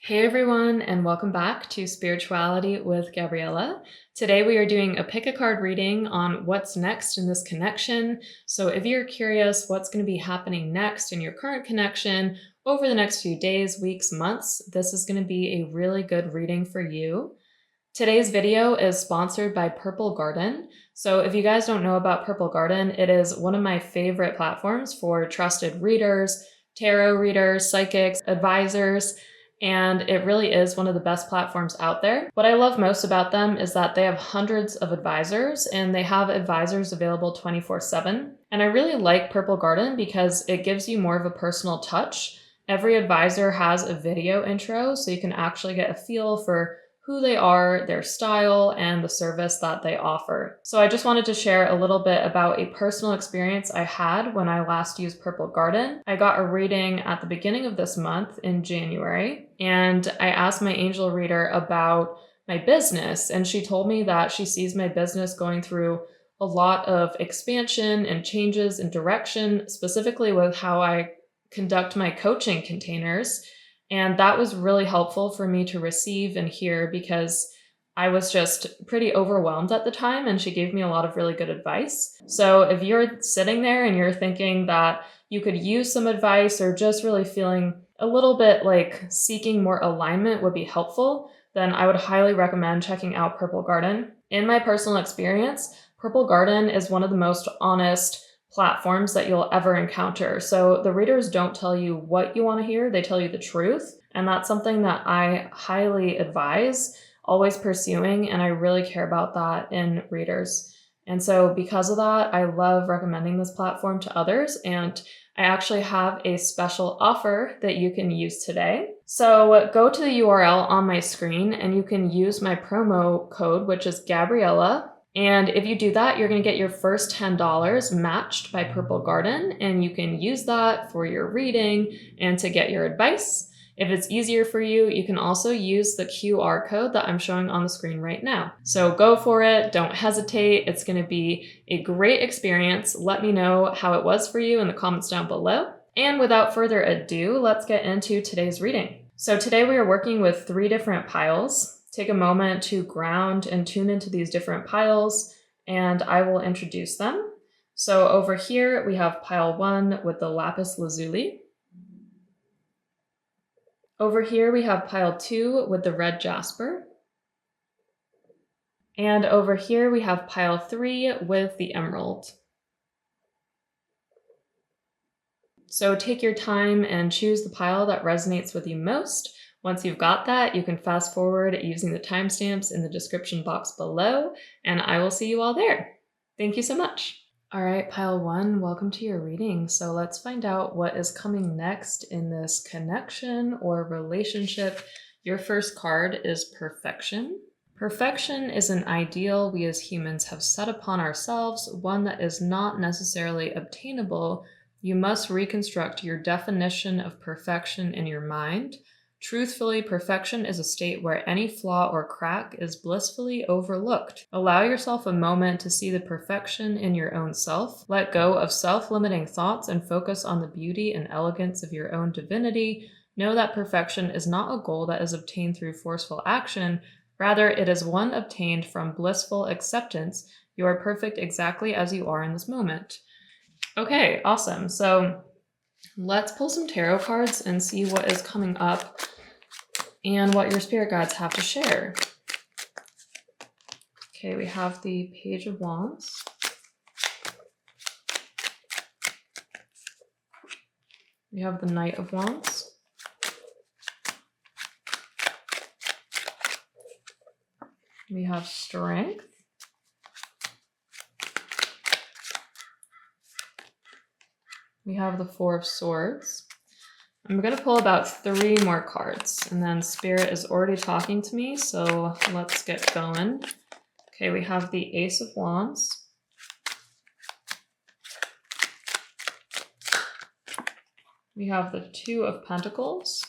Hey everyone, and welcome back to Spirituality with Gabriella. Today we are doing a pick a card reading on what's next in this connection. So if you're curious what's going to be happening next in your current connection over the next few days, weeks, months, this is going to be a really good reading for you. Today's video is sponsored by Purple Garden. So if you guys don't know about Purple Garden, it is one of my favorite platforms for trusted readers, tarot readers, psychics, advisors, and it really is one of the best platforms out there. What I love most about them is that they have hundreds of advisors and they have advisors available 24/7. And I really like Purple Garden because it gives you more of a personal touch. Every advisor has a video intro, so you can actually get a feel for who they are, their style, and the service that they offer. So I just wanted to share a little bit about a personal experience I had when I last used Purple Garden. I got a reading at the beginning of this month in January, and I asked my angel reader about my business, and she told me that she sees my business going through a lot of expansion and changes in direction, specifically with how I conduct my coaching containers. And that was really helpful for me to receive and hear because I was just pretty overwhelmed at the time, and she gave me a lot of really good advice. So if you're sitting there and you're thinking that you could use some advice or just really feeling a little bit like seeking more alignment would be helpful, then I would highly recommend checking out Purple Garden. In my personal experience, Purple Garden is one of the most honest platforms that you'll ever encounter. So the readers don't tell you what you want to hear, they tell you the truth. And that's something that I highly advise always pursuing, and I really care about that in readers. And so because of that, I love recommending this platform to others, and I actually have a special offer that you can use today. So go to the URL on my screen and you can use my promo code, which is Gabriella. And if you do that, you're going to get your first $10 matched by Purple Garden, and you can use that for your reading and to get your advice. If it's easier for you, you can also use the QR code that I'm showing on the screen right now. So go for it. Don't hesitate. It's going to be a great experience. Let me know how it was for you in the comments down below. And without further ado, let's get into today's reading. So today we are working with 3 different piles. Take a moment to ground and tune into these different piles, and I will introduce them. So over here, we have pile 1 with the Lapis Lazuli. Over here, we have pile 2 with the red Jasper. And over here, we have pile 3 with the emerald. So take your time and choose the pile that resonates with you most. Once you've got that, you can fast forward using the timestamps in the description box below, and I will see you all there. Thank you so much. All right, pile 1, welcome to your reading. So let's find out what is coming next in this connection or relationship. Your first card is Perfection. Perfection is an ideal we as humans have set upon ourselves, one that is not necessarily obtainable. You must reconstruct your definition of perfection in your mind. Truthfully, perfection is a state where any flaw or crack is blissfully overlooked. Allow yourself a moment to see the perfection in your own self. Let go of self-limiting thoughts and focus on the beauty and elegance of your own divinity. Know that perfection is not a goal that is obtained through forceful action. Rather, it is one obtained from blissful acceptance. You are perfect exactly as you are in this moment. Okay, awesome. So let's pull some tarot cards and see what is coming up and what your spirit guides have to share. Okay, we have the Page of Wands. We have the Knight of Wands. We have Strength. We have the Four of Swords. I'm going to pull about 3 more cards, and then Spirit is already talking to me, so let's get going. Okay, we have the Ace of Wands. We have the Two of Pentacles.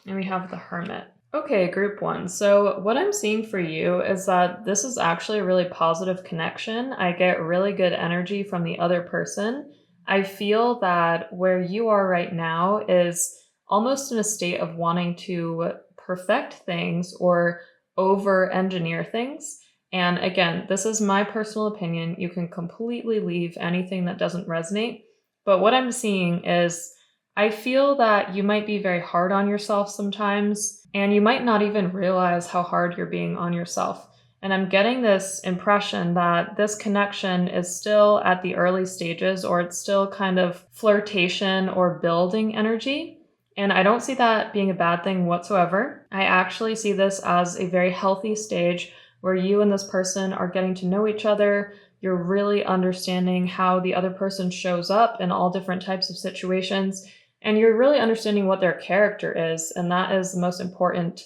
And we have the Hermit. Okay, group 1. So what I'm seeing for you is that this is actually a really positive connection. I get really good energy from the other person. I feel that where you are right now is almost in a state of wanting to perfect things or over engineer things. And again, this is my personal opinion. You can completely leave anything that doesn't resonate. But what I'm seeing is I feel that you might be very hard on yourself sometimes, and you might not even realize how hard you're being on yourself. And I'm getting this impression that this connection is still at the early stages, or it's still kind of flirtation or building energy. And I don't see that being a bad thing whatsoever. I actually see this as a very healthy stage where you and this person are getting to know each other. You're really understanding how the other person shows up in all different types of situations. And you're really understanding what their character is. And that is the most important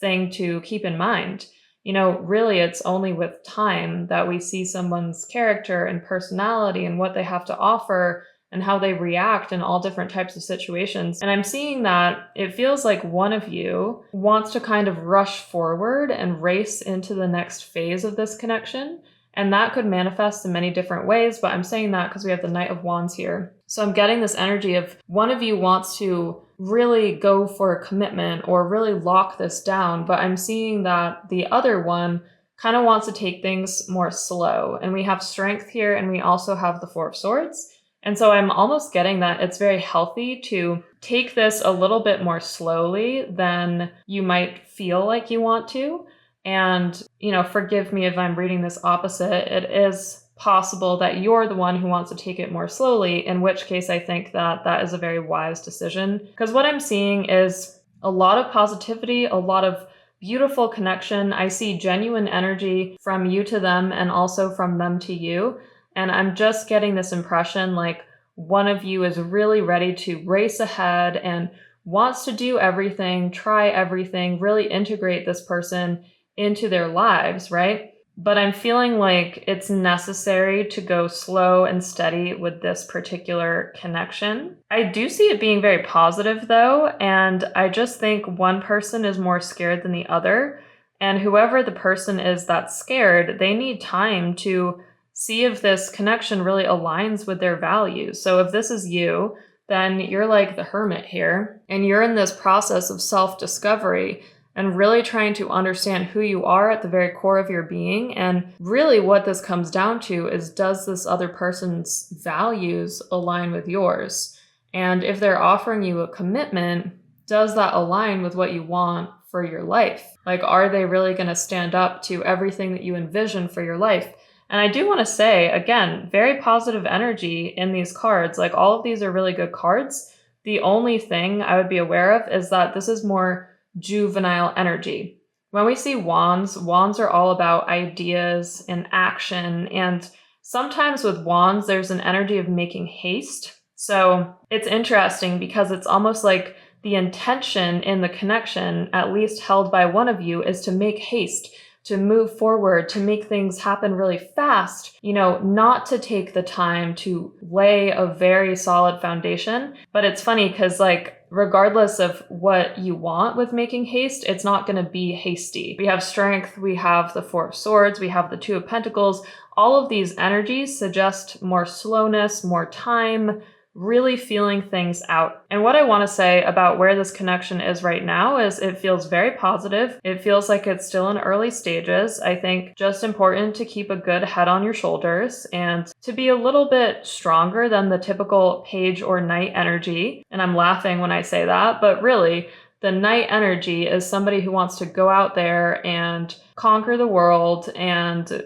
thing to keep in mind. Really, it's only with time that we see someone's character and personality and what they have to offer and how they react in all different types of situations. And I'm seeing that it feels like one of you wants to kind of rush forward and race into the next phase of this connection. And that could manifest in many different ways, but I'm saying that because we have the Knight of Wands here. So I'm getting this energy of one of you wants to really go for a commitment or really lock this down, but I'm seeing that the other one kind of wants to take things more slow. And we have Strength here, and we also have the Four of Swords. And so I'm almost getting that it's very healthy to take this a little bit more slowly than you might feel like you want to. And, forgive me if I'm reading this opposite. It is possible that you're the one who wants to take it more slowly, in which case I think that that is a very wise decision. Because what I'm seeing is a lot of positivity, a lot of beautiful connection. I see genuine energy from you to them and also from them to you. And I'm just getting this impression like one of you is really ready to race ahead and wants to do everything, try everything, really integrate this person into their lives, right? But I'm feeling like it's necessary to go slow and steady with this particular connection. I do see it being very positive though, and I just think one person is more scared than the other. And whoever the person is that's scared, they need time to see if this connection really aligns with their values. So if this is you, then you're like the hermit here, and you're in this process of self-discovery and really trying to understand who you are at the very core of your being. And really what this comes down to is, does this other person's values align with yours? And if they're offering you a commitment, does that align with what you want for your life? Like, are they really going to stand up to everything that you envision for your life? And I do want to say, again, very positive energy in these cards. Like, all of these are really good cards. The only thing I would be aware of is that this is more juvenile energy. When we see wands, wands are all about ideas and action. And sometimes with wands, there's an energy of making haste. So it's interesting because it's almost like the intention in the connection, at least held by one of you, is to make haste, to move forward, to make things happen really fast, not to take the time to lay a very solid foundation. But it's funny because regardless of what you want with making haste, it's not going to be hasty. We have Strength, we have the Four of Swords, we have the Two of Pentacles. All of these energies suggest more slowness, more time, really feeling things out. And what I want to say about where this connection is right now is it feels very positive. It feels like it's still in early stages. I think just important to keep a good head on your shoulders and to be a little bit stronger than the typical Page or Knight energy. And I'm laughing when I say that, but really, the Knight energy is somebody who wants to go out there and conquer the world and,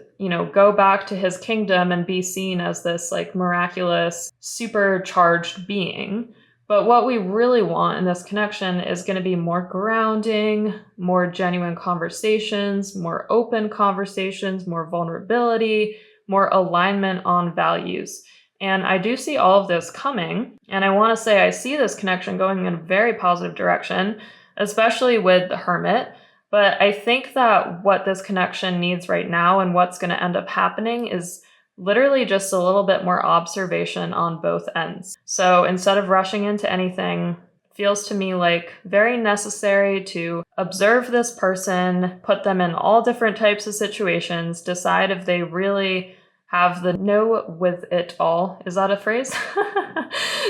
go back to his kingdom and be seen as this miraculous, supercharged being. But what we really want in this connection is going to be more grounding, more genuine conversations, more open conversations, more vulnerability, more alignment on values. And I do see all of this coming. And I want to say I see this connection going in a very positive direction, especially with the Hermit. But I think that what this connection needs right now and what's going to end up happening is literally just a little bit more observation on both ends. So instead of rushing into anything, feels to me like very necessary to observe this person, put them in all different types of situations, decide if they really have the know with it all, is that a phrase?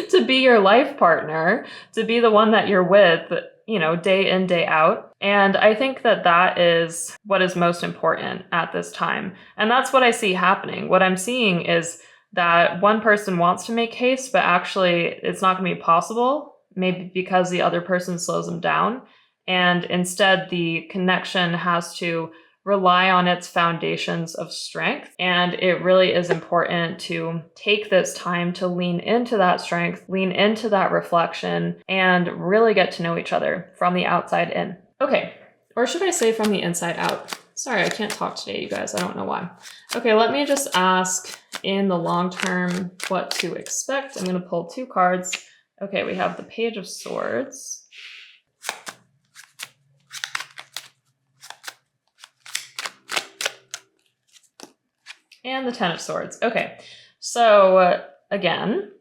To be your life partner, to be the one that you're with, you know, day in, day out. And I think that that is what is most important at this time. And that's what I see happening. What I'm seeing is that one person wants to make haste, but actually it's not going to be possible, maybe because the other person slows them down. And instead, the connection has to rely on its foundations of strength. And it really is important to take this time to lean into that strength, lean into that reflection, and really get to know each other from the outside in. Okay, or should I say from the inside out? Sorry, I can't talk today, you guys. I don't know why. Okay, let me just ask in the long term what to expect. I'm going to pull 2 cards. Okay, we have the Page of Swords. And the 10 of Swords. Okay, so again,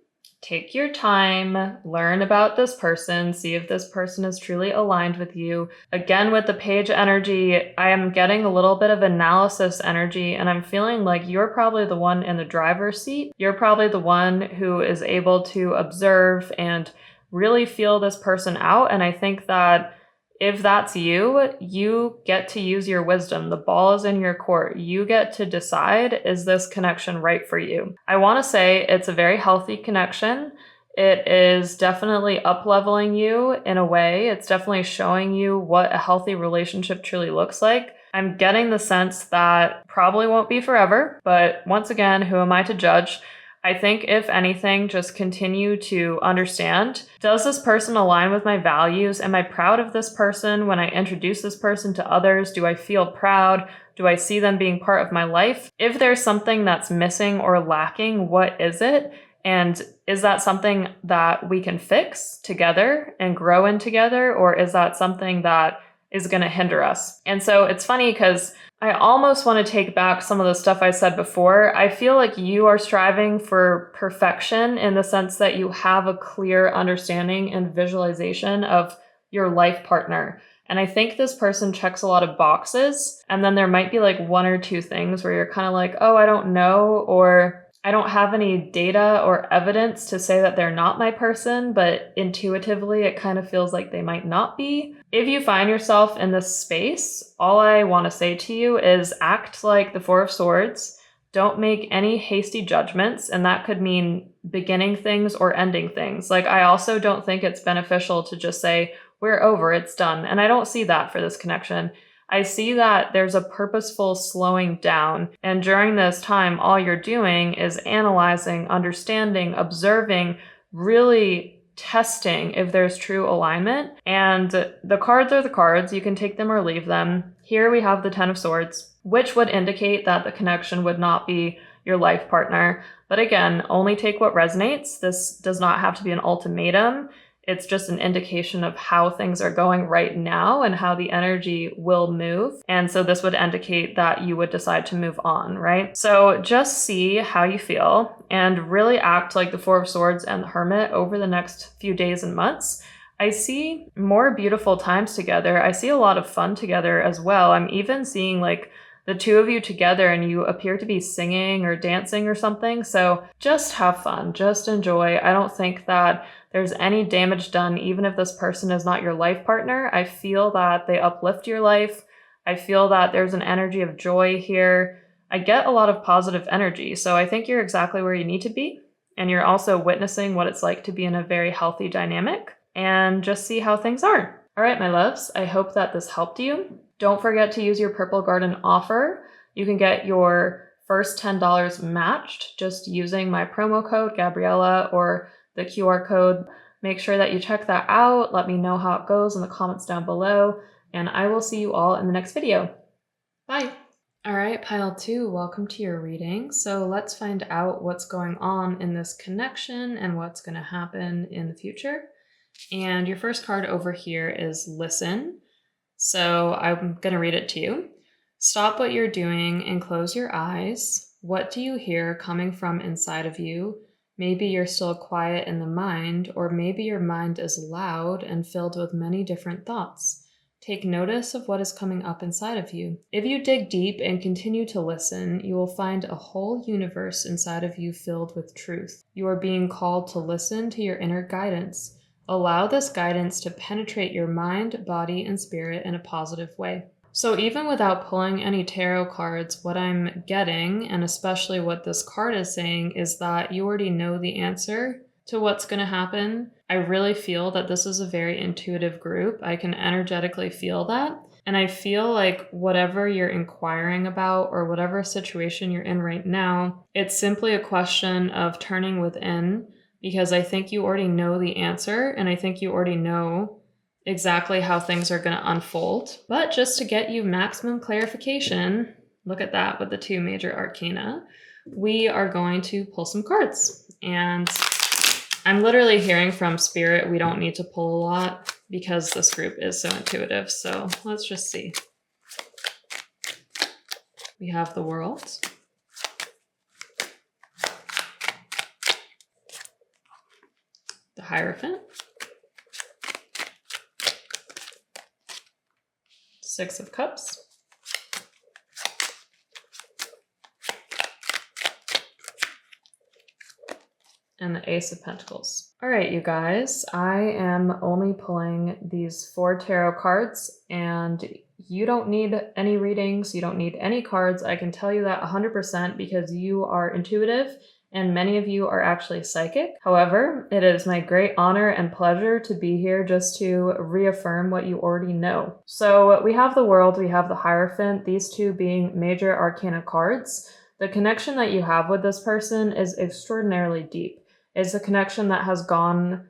take your time, learn about this person, see if this person is truly aligned with you. Again, with the Page energy, I am getting a little bit of analysis energy, and I'm feeling like you're probably the one in the driver's seat. You're probably the one who is able to observe and really feel this person out. And I think that if that's you, you get to use your wisdom. The ball is in your court. You get to decide, is this connection right for you? I want to say it's a very healthy connection. It is definitely up-leveling you in a way. It's definitely showing you what a healthy relationship truly looks like. I'm getting the sense that probably won't be forever, but once again, who am I to judge? I think if anything, just continue to understand, does this person align with my values? Am I proud of this person when I introduce this person to others? Do I feel proud? Do I see them being part of my life? If there's something that's missing or lacking, what is it? And is that something that we can fix together and grow in together? Or is that something that is going to hinder us? And so it's funny because I almost want to take back some of the stuff I said before. I feel like you are striving for perfection in the sense that you have a clear understanding and visualization of your life partner. And I think this person checks a lot of boxes. And then there might be like 1 or 2 things where you're kind of like, oh, I don't know, or I don't have any data or evidence to say that they're not my person, but intuitively it kind of feels like they might not be. If you find yourself in this space, all I want to say to you is act like the 4 of Swords. Don't make any hasty judgments, and that could mean beginning things or ending things. Like, I also don't think it's beneficial to just say, we're over, it's done. And I don't see that for this connection. I see that there's a purposeful slowing down. And during this time, all you're doing is analyzing, understanding, observing, really testing if there's true alignment. And the cards are the cards. You can take them or leave them. Here we have the 10 of Swords, which would indicate that the connection would not be your life partner. But again, only take what resonates. This does not have to be an ultimatum. It's just an indication of how things are going right now and how the energy will move. And so this would indicate that you would decide to move on, right? So just see how you feel and really act like the 4 of Swords and the Hermit over the next few days and months. I see more beautiful times together. I see a lot of fun together as well. I'm even seeing like the 2 of you together and you appear to be singing or dancing or something. So just have fun, just enjoy. I don't think that there's any damage done, even if this person is not your life partner. I feel that they uplift your life. I feel that there's an energy of joy here. I get a lot of positive energy. So I think you're exactly where you need to be. And you're also witnessing what it's like to be in a very healthy dynamic, and just see how things are. All right, my loves, I hope that this helped you. Don't forget to use your Purple Garden offer. You can get your first $10 matched just using my promo code, Gabriella, or the QR code. Make sure that you check that out. Let me know how it goes in the comments down below, and I will see you all in the next video. Bye. All right, pile 2, welcome to your reading. So let's find out what's going on in this connection and what's going to happen in the future. And your first card over here is Listen. So I'm going to read it to you. Stop what you're doing and close your eyes. What do you hear coming from inside of you? Maybe you're still quiet in the mind, or maybe your mind is loud and filled with many different thoughts. Take notice of what is coming up inside of you. If you dig deep and continue to listen, you will find a whole universe inside of you filled with truth. You are being called to listen to your inner guidance. Allow this guidance to penetrate your mind, body, and spirit in a positive way. So even without pulling any tarot cards, what I'm getting, and especially what this card is saying, is that you already know the answer to what's going to happen. I really feel that this is a very intuitive group. I can energetically feel that. And I feel like whatever you're inquiring about or whatever situation you're in right now, it's simply a question of turning within, because I think you already know the answer, and I think you already know exactly how things are going to unfold. But just to get you maximum clarification, look at that with the 2 major arcana, we are going to pull some cards. And I'm literally hearing from Spirit we don't need to pull a lot because this group is so intuitive. So let's just see. We have the World. The Hierophant. 6 of Cups. And the Ace of Pentacles. All right, you guys, I am only pulling these 4 tarot cards, and you don't need any readings. You don't need any cards. I can tell you that 100% because you are intuitive and many of you are actually psychic. However, it is my great honor and pleasure to be here just to reaffirm what you already know. So we have the World, we have the Hierophant, these 2 being major arcana cards. The connection that you have with this person is extraordinarily deep. It's a connection that has gone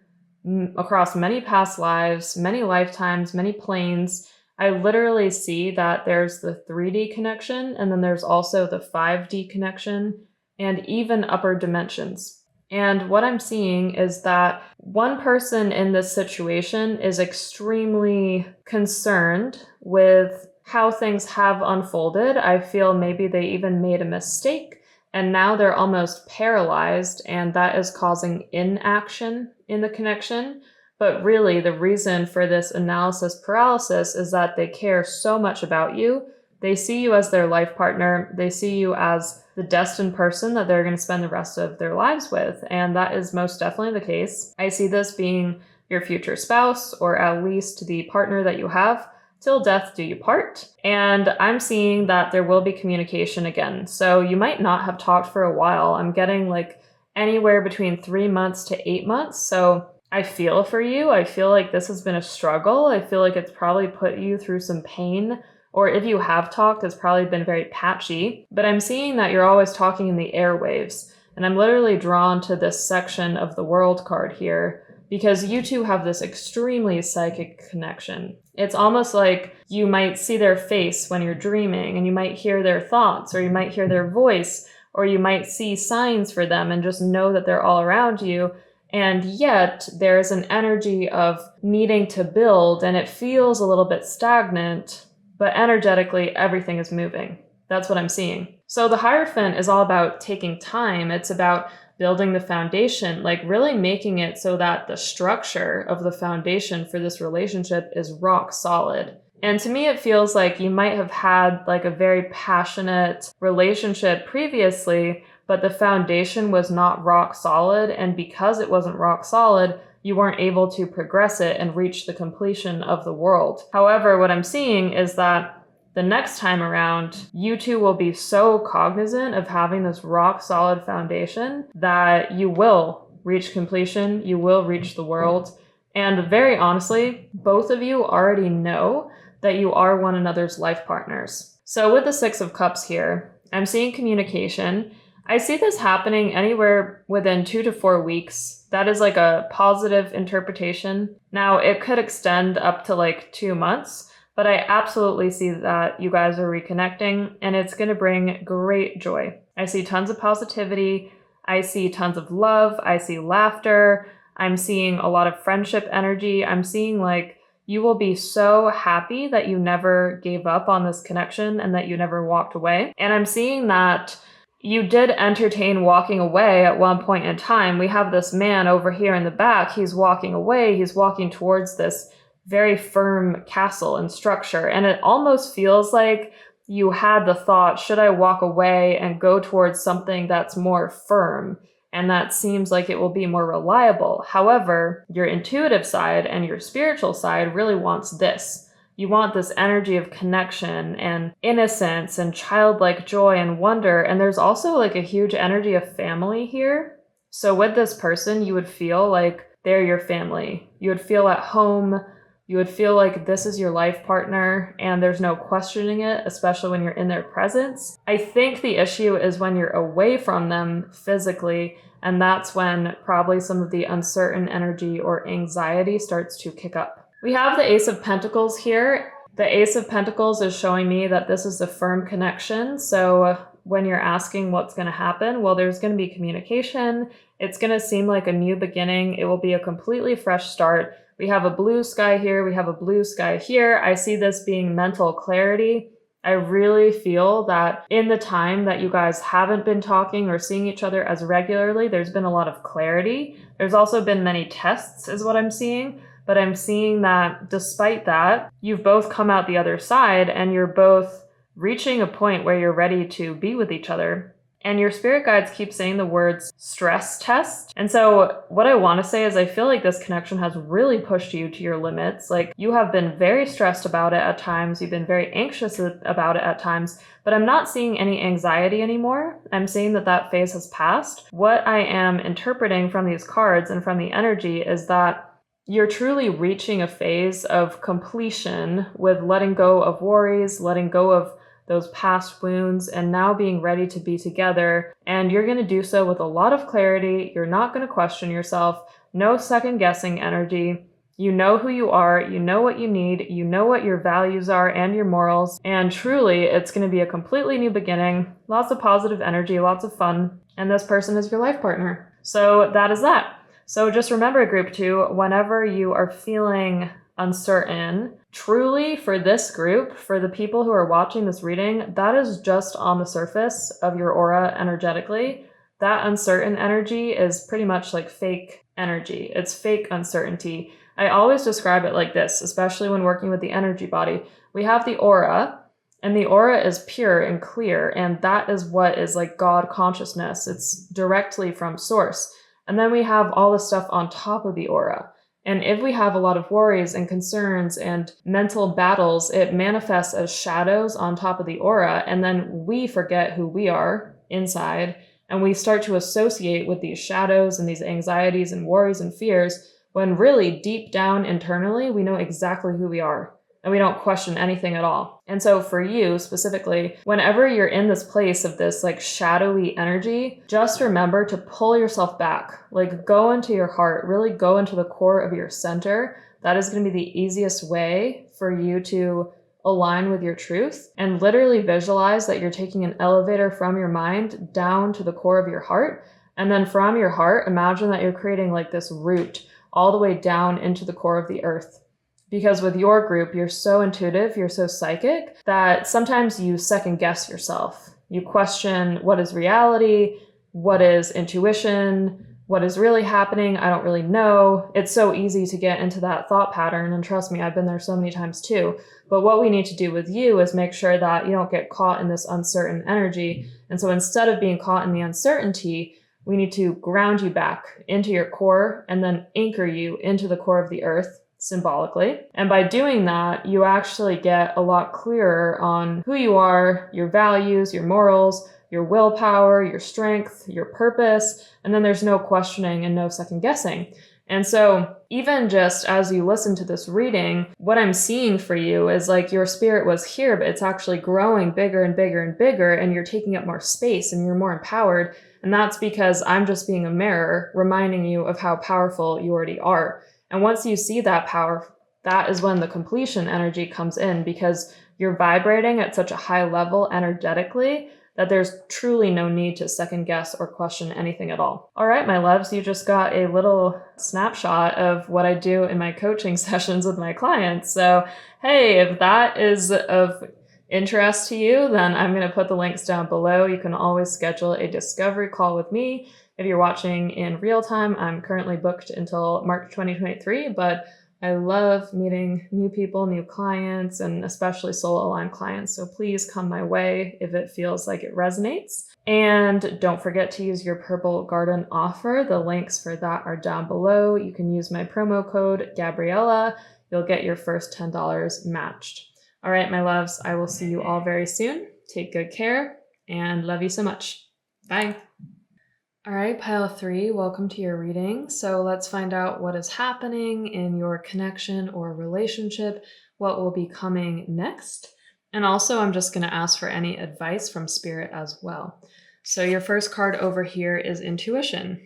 across many past lives, many lifetimes, many planes. I literally see that there's the 3D connection, and then there's also the 5D connection, and even upper dimensions. And what I'm seeing is that one person in this situation is extremely concerned with how things have unfolded. I feel maybe they even made a mistake, and now they're almost paralyzed, and that is causing inaction in the connection. But really, the reason for this analysis paralysis is that they care so much about you. They see you as their life partner. They see you as the destined person that they're going to spend the rest of their lives with. And that is most definitely the case. I see this being your future spouse, or at least the partner that you have till death do you part. And I'm seeing that there will be communication again. So you might not have talked for a while. I'm getting like anywhere between 3 months to 8 months. So I feel for you. I feel like this has been a struggle. I feel like it's probably put you through some pain. Or if you have talked, it's probably been very patchy. But I'm seeing that you're always talking in the airwaves. And I'm literally drawn to this section of the World card here because you two have this extremely psychic connection. It's almost like you might see their face when you're dreaming, and you might hear their thoughts, or you might hear their voice, or you might see signs for them and just know that they're all around you. And yet there's an energy of needing to build, and it feels a little bit stagnant, but energetically everything is moving. That's what I'm seeing. So the Hierophant is all about taking time. It's about building the foundation, like really making it so that the structure of the foundation for this relationship is rock solid. And to me, it feels like you might have had like a very passionate relationship previously, but the foundation was not rock solid. And because it wasn't rock solid, you weren't able to progress it and reach the completion of the world. However, what I'm seeing is that the next time around, you two will be so cognizant of having this rock solid foundation that you will reach completion, you will reach the world. And very honestly, both of you already know that you are one another's life partners. So with the 6 of Cups here, I'm seeing communication. I see this happening anywhere within 2 to 4 weeks. That is like a positive interpretation. Now, it could extend up to like 2 months, but I absolutely see that you guys are reconnecting, and it's going to bring great joy. I see tons of positivity. I see tons of love. I see laughter. I'm seeing a lot of friendship energy. I'm seeing like you will be so happy that you never gave up on this connection and that you never walked away. And I'm seeing that you did entertain walking away at one point in time. We have this man over here in the back. He's walking away. He's walking towards this very firm castle and structure. And it almost feels like you had the thought, should I walk away and go towards something that's more firm? And that seems like it will be more reliable. However, your intuitive side and your spiritual side really wants this. You want this energy of connection and innocence and childlike joy and wonder. And there's also like a huge energy of family here. So with this person, you would feel like they're your family. You would feel at home. You would feel like this is your life partner and there's no questioning it, especially when you're in their presence. I think the issue is when you're away from them physically, and that's when probably some of the uncertain energy or anxiety starts to kick up. We have the Ace of Pentacles here. The Ace of Pentacles is showing me that this is a firm connection. So when you're asking what's going to happen, well, there's going to be communication. It's going to seem like a new beginning. It will be a completely fresh start. We have a blue sky here. We have a blue sky here. I see this being mental clarity. I really feel that in the time that you guys haven't been talking or seeing each other as regularly, there's been a lot of clarity. There's also been many tests is what I'm seeing. But I'm seeing that despite that, you've both come out the other side and you're both reaching a point where you're ready to be with each other. And your spirit guides keep saying the words stress test. And so what I want to say is I feel like this connection has really pushed you to your limits. Like you have been very stressed about it at times. You've been very anxious about it at times, but I'm not seeing any anxiety anymore. I'm seeing that that phase has passed. What I am interpreting from these cards and from the energy is that you're truly reaching a phase of completion with letting go of worries, letting go of those past wounds, and now being ready to be together. And you're going to do so with a lot of clarity. You're not going to question yourself. No second guessing energy. You know who you are. You know what you need. You know what your values are and your morals. And truly, it's going to be a completely new beginning. Lots of positive energy, lots of fun. And this person is your life partner. So that is that. So just remember, group 2, whenever you are feeling uncertain, truly for this group, for the people who are watching this reading, that is just on the surface of your aura energetically. That uncertain energy is pretty much like fake energy. It's fake uncertainty. I always describe it like this, especially when working with the energy body. We have the aura, and the aura is pure and clear, and that is what is like God consciousness. It's directly from source. And then we have all the stuff on top of the aura. And if we have a lot of worries and concerns and mental battles, it manifests as shadows on top of the aura. And then we forget who we are inside. And we start to associate with these shadows and these anxieties and worries and fears, when really deep down internally, we know exactly who we are. And we don't question anything at all. And so for you specifically, whenever you're in this place of this like shadowy energy, just remember to pull yourself back, like go into your heart, really go into the core of your center. That is going to be the easiest way for you to align with your truth, and literally visualize that you're taking an elevator from your mind down to the core of your heart. And then from your heart, imagine that you're creating like this route all the way down into the core of the earth. Because with your group, you're so intuitive, you're so psychic, that sometimes you second guess yourself. You question what is reality, what is intuition, what is really happening, I don't really know. It's so easy to get into that thought pattern, and trust me, I've been there so many times too. But what we need to do with you is make sure that you don't get caught in this uncertain energy. And so instead of being caught in the uncertainty, we need to ground you back into your core and then anchor you into the core of the earth, symbolically. And by doing that, you actually get a lot clearer on who you are, your values, your morals, your willpower, your strength, your purpose, and then there's no questioning and no second guessing. And so even just as you listen to this reading, what I'm seeing for you is like your spirit was here, but it's actually growing bigger and bigger and bigger, and you're taking up more space and you're more empowered. And that's because I'm just being a mirror reminding you of how powerful you already are. And once you see that power, that is when the completion energy comes in, because you're vibrating at such a high level energetically that there's truly no need to second guess or question anything at all. All right, my loves, you just got a little snapshot of what I do in my coaching sessions with my clients. So, hey, if that is of interest to you, then I'm going to put the links down below. You can always schedule a discovery call with me. If you're watching in real time, I'm currently booked until March 2023, but I love meeting new people, new clients, and especially soul aligned clients. So please come my way if it feels like it resonates. And don't forget to use your Purple Garden offer. The links for that are down below. You can use my promo code Gabriella. You'll get your first $10 matched. All right, my loves, I will see you all very soon. Take good care and love you so much. Bye. All right, pile 3, welcome to your reading. So let's find out what is happening in your connection or relationship, what will be coming next. And also, I'm just going to ask for any advice from Spirit as well. So your first card over here is Intuition.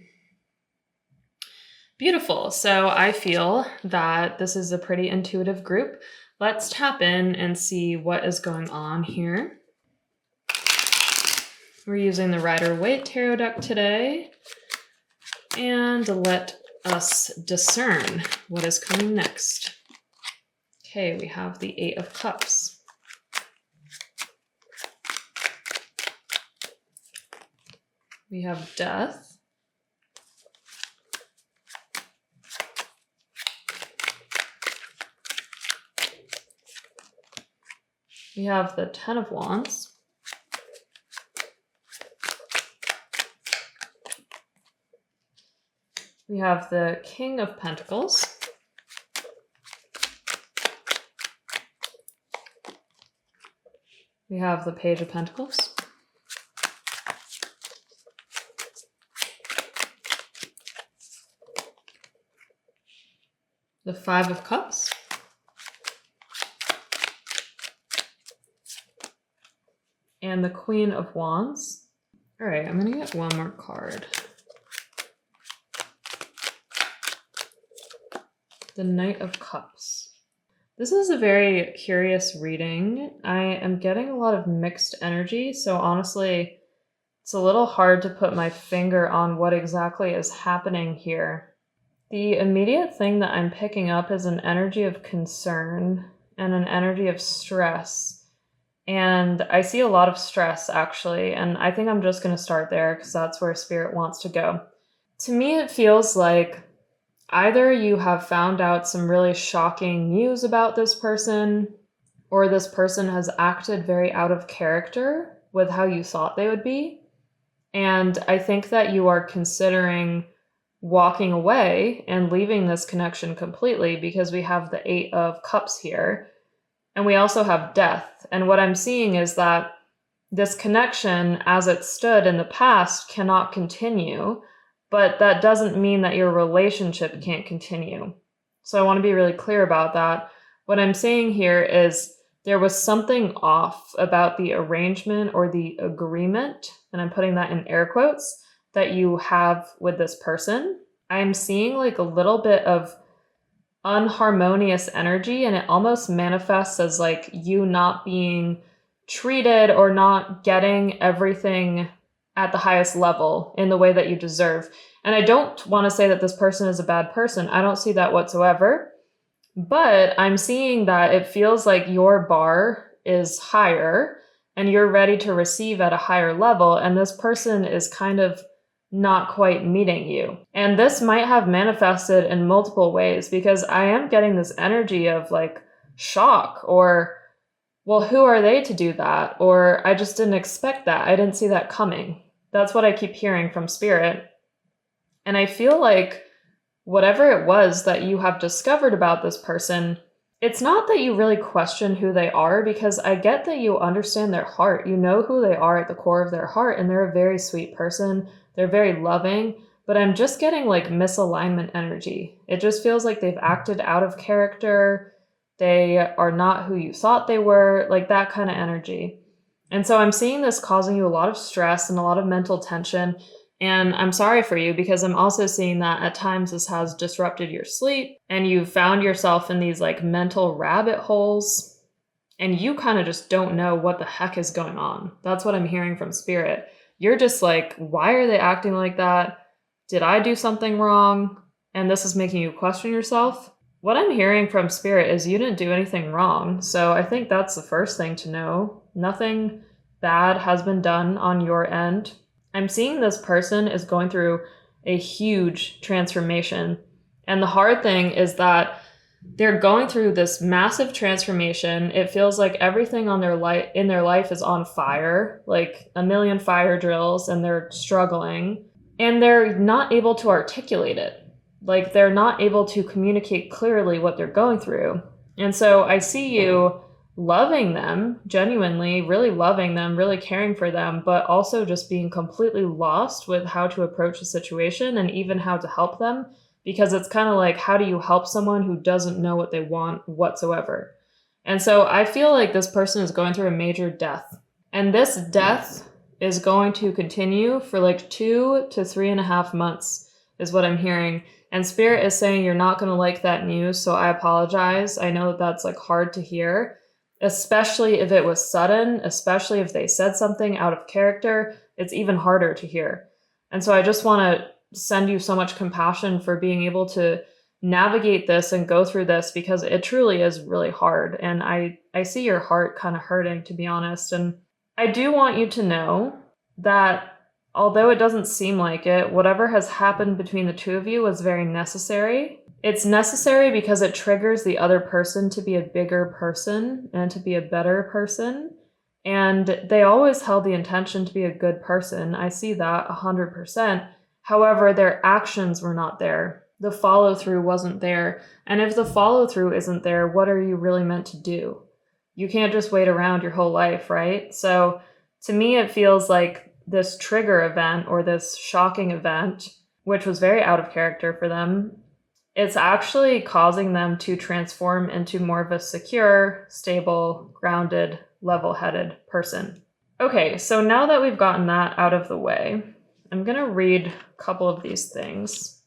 Beautiful. So I feel that this is a pretty intuitive group. Let's tap in and see what is going on here. We're using the Rider-Waite Tarot deck today. And let us discern what is coming next. Okay, we have the 8 of Cups. We have Death. We have the 10 of Wands. We have the King of Pentacles. We have the Page of Pentacles. The 5 of Cups. And the Queen of Wands. All right, I'm going to get one more card. The Knight of Cups. This is a very curious reading. I am getting a lot of mixed energy, so honestly, it's a little hard to put my finger on what exactly is happening here. The immediate thing that I'm picking up is an energy of concern and an energy of stress. And I see a lot of stress, actually, and I think I'm just going to start there because that's where Spirit wants to go. To me, it feels like either you have found out some really shocking news about this person, or this person has acted very out of character with how you thought they would be. And I think that you are considering walking away and leaving this connection completely because we have the 8 of Cups here. And we also have Death. And what I'm seeing is that this connection, as it stood in the past, cannot continue. But that doesn't mean that your relationship can't continue. So I want to be really clear about that. What I'm saying here is there was something off about the arrangement or the agreement, and I'm putting that in air quotes, that you have with this person. I'm seeing like a little bit of unharmonious energy, and it almost manifests as like you not being treated or not getting everything at the highest level in the way that you deserve. And I don't want to say that this person is a bad person. I don't see that whatsoever. But I'm seeing that it feels like your bar is higher and you're ready to receive at a higher level. And this person is kind of not quite meeting you. And this might have manifested in multiple ways because I am getting this energy of like shock or, well, who are they to do that? Or I just didn't expect that. I didn't see that coming. That's what I keep hearing from Spirit. And I feel like whatever it was that you have discovered about this person, it's not that you really question who they are, because I get that you understand their heart. You know who they are at the core of their heart, and they're a very sweet person. They're very loving, but I'm just getting like misalignment energy. It just feels like they've acted out of character. They are not who you thought they were, like that kind of energy. And so I'm seeing this causing you a lot of stress and a lot of mental tension. And I'm sorry for you because I'm also seeing that at times this has disrupted your sleep and you've found yourself in these like mental rabbit holes and you kind of just don't know what the heck is going on. That's what I'm hearing from Spirit. You're just like, why are they acting like that? Did I do something wrong? And this is making you question yourself. What I'm hearing from Spirit is you didn't do anything wrong. So I think that's the first thing to know. Nothing bad has been done on your end. I'm seeing this person is going through a huge transformation. And the hard thing is that They're going through this massive transformation. It feels like everything on in their life is on fire, like a million fire drills, and they're struggling. And they're not able to articulate it. Like they're not able to communicate clearly what they're going through. And so I see you loving them, genuinely, really loving them, really caring for them, but also just being completely lost with how to approach the situation and even how to help them. Because it's kind of like, how do you help someone who doesn't know what they want whatsoever? And so I feel like this person is going through a major death. And this death is going to continue for like 2 to 3.5 months, is what I'm hearing. And Spirit is saying you're not going to like that news, so I apologize. I know that that's like hard to hear, especially if it was sudden, especially if they said something out of character. It's even harder to hear. And so I just want to send you so much compassion for being able to navigate this and go through this, because it truly is really hard. And I see your heart kind of hurting, to be honest. And I do want you to know that although it doesn't seem like it, whatever has happened between the two of you was very necessary. It's necessary because it triggers the other person to be a bigger person and to be a better person. And they always held the intention to be a good person. I see that 100%. However, their actions were not there. The follow-through wasn't there. And if the follow-through isn't there, what are you really meant to do? You can't just wait around your whole life, right? So to me, it feels like this trigger event or this shocking event, which was very out of character for them, it's actually causing them to transform into more of a secure, stable, grounded, level-headed person. Okay, so now that we've gotten that out of the way, I'm going to read a couple of these things,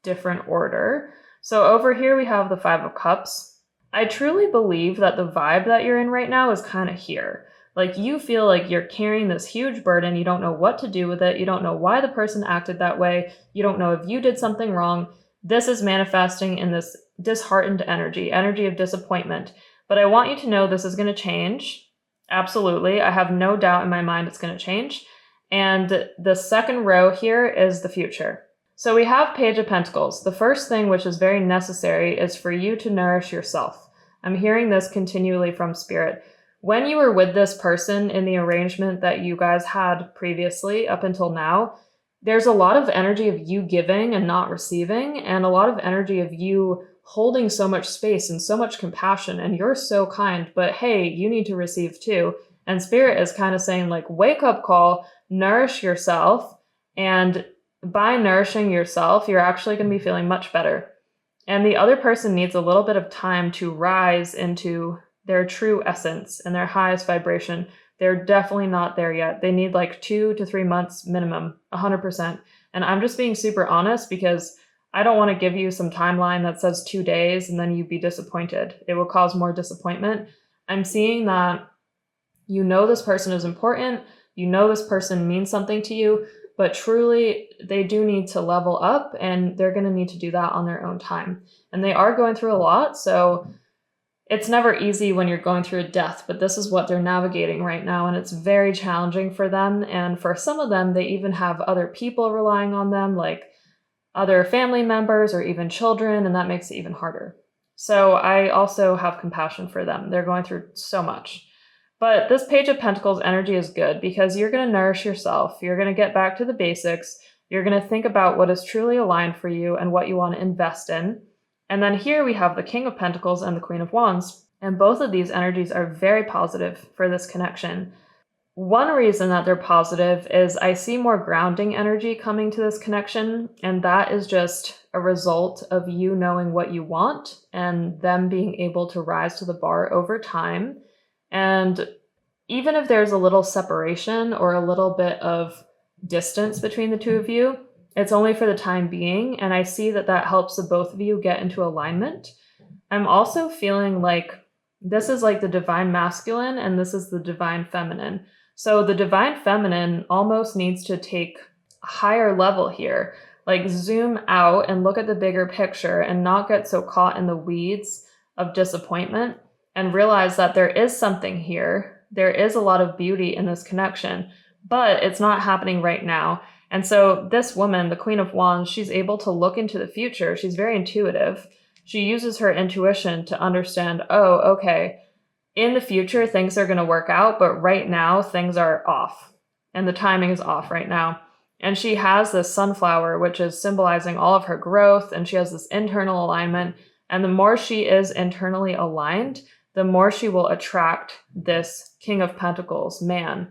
different order. So over here we have the 5 of Cups. I truly believe that the vibe that you're in right now is kind of here. Like you feel like you're carrying this huge burden. You don't know what to do with it. You don't know why the person acted that way. You don't know if you did something wrong. This is manifesting in this disheartened energy of disappointment. But I want you to know this is going to change. Absolutely. I have no doubt in my mind it's going to change. And the second row here is the future. So we have Page of Pentacles. The first thing, which is very necessary, is for you to nourish yourself. I'm hearing this continually from Spirit. When you were with this person in the arrangement that you guys had previously up until now, there's a lot of energy of you giving and not receiving, and a lot of energy of you holding so much space and so much compassion, and you're so kind, but hey, you need to receive too. And Spirit is kind of saying like, wake up call, nourish yourself, and by nourishing yourself, you're actually going to be feeling much better. And the other person needs a little bit of time to rise into their true essence and their highest vibration. They're definitely not there yet. They need like 2 to 3 months minimum, 100%. And I'm just being super honest because I don't want to give you some timeline that says 2 days and then you'd be disappointed. It will cause more disappointment. I'm seeing that you know this person is important. You know this person means something to you, but truly they do need to level up, and they're going to need to do that on their own time. And they are going through a lot, so it's never easy when you're going through a death, but this is what they're navigating right now, and it's very challenging for them. And for some of them, they even have other people relying on them, like other family members or even children, and that makes it even harder. So I also have compassion for them. They're going through so much. But this Page of Pentacles energy is good because you're going to nourish yourself. You're going to get back to the basics. You're going to think about what is truly aligned for you and what you want to invest in. And then here we have the King of Pentacles and the Queen of Wands. And both of these energies are very positive for this connection. One reason that they're positive is I see more grounding energy coming to this connection. And that is just a result of you knowing what you want and them being able to rise to the bar over time. And even if there's a little separation or a little bit of distance between the two of you, it's only for the time being. And I see that that helps the both of you get into alignment. I'm also feeling like this is like the divine masculine and this is the divine feminine. So the divine feminine almost needs to take a higher level here, like zoom out and look at the bigger picture and not get so caught in the weeds of disappointment and realize that there is something here. There is a lot of beauty in this connection, but it's not happening right now. And so this woman, the Queen of Wands, she's able to look into the future. She's very intuitive. She uses her intuition to understand, oh, okay, in the future, things are going to work out, but right now, things are off. And the timing is off right now. And she has this sunflower, which is symbolizing all of her growth, and she has this internal alignment. And the more she is internally aligned, the more she will attract this King of Pentacles man,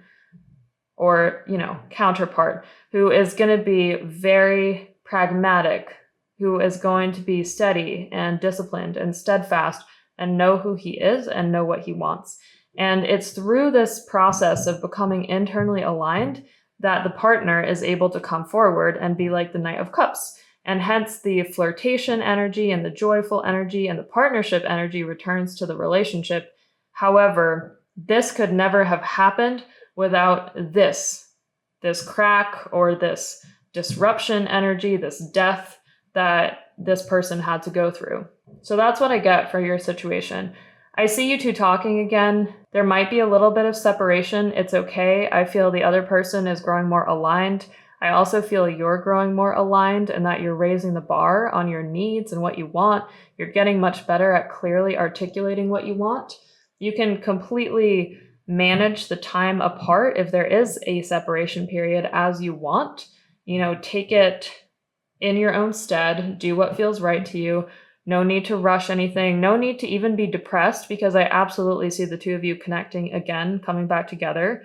or, counterpart, who is going to be very pragmatic, who is going to be steady and disciplined and steadfast and know who he is and know what he wants. And it's through this process of becoming internally aligned that the partner is able to come forward and be like the Knight of Cups. And hence the flirtation energy and the joyful energy and the partnership energy returns to the relationship. However, this could never have happened without this crack or this disruption energy, this death that this person had to go through. So that's what I get for your situation. I see you two talking again. There might be a little bit of separation. It's okay. I feel the other person is growing more aligned. I also feel you're growing more aligned and that you're raising the bar on your needs and what you want. You're getting much better at clearly articulating what you want. You can completely manage the time apart if there is a separation period as you want. Take it in your own stead. Do what feels right to you. No need to rush anything. No need to even be depressed, because I absolutely see the two of you connecting again, coming back together.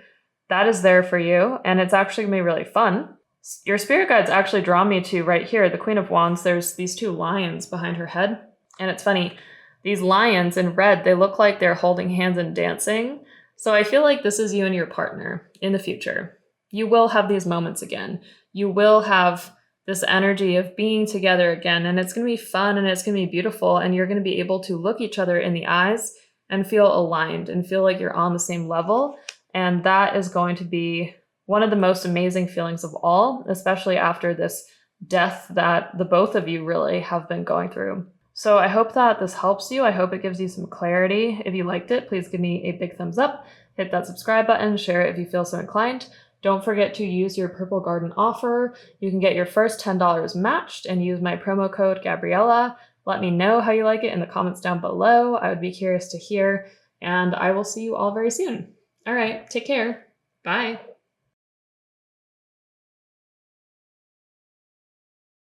That is there for you, and it's actually going to be really fun. Your spirit guides actually draw me to right here, the Queen of Wands. There's these two lions behind her head, and it's funny. These lions in red, they look like they're holding hands and dancing. So I feel like this is you and your partner in the future. You will have these moments again. You will have this energy of being together again, and it's going to be fun and it's going to be beautiful, and you're going to be able to look each other in the eyes and feel aligned and feel like you're on the same level. And that is going to be one of the most amazing feelings of all, especially after this death that the both of you really have been going through. So I hope that this helps you. I hope it gives you some clarity. If you liked it, please give me a big thumbs up. Hit that subscribe button, share it if you feel so inclined. Don't forget to use your Purple Garden offer. You can get your first $10 matched and use my promo code Gabriella. Let me know how you like it in the comments down below. I would be curious to hear, and I will see you all very soon. All right, take care. Bye.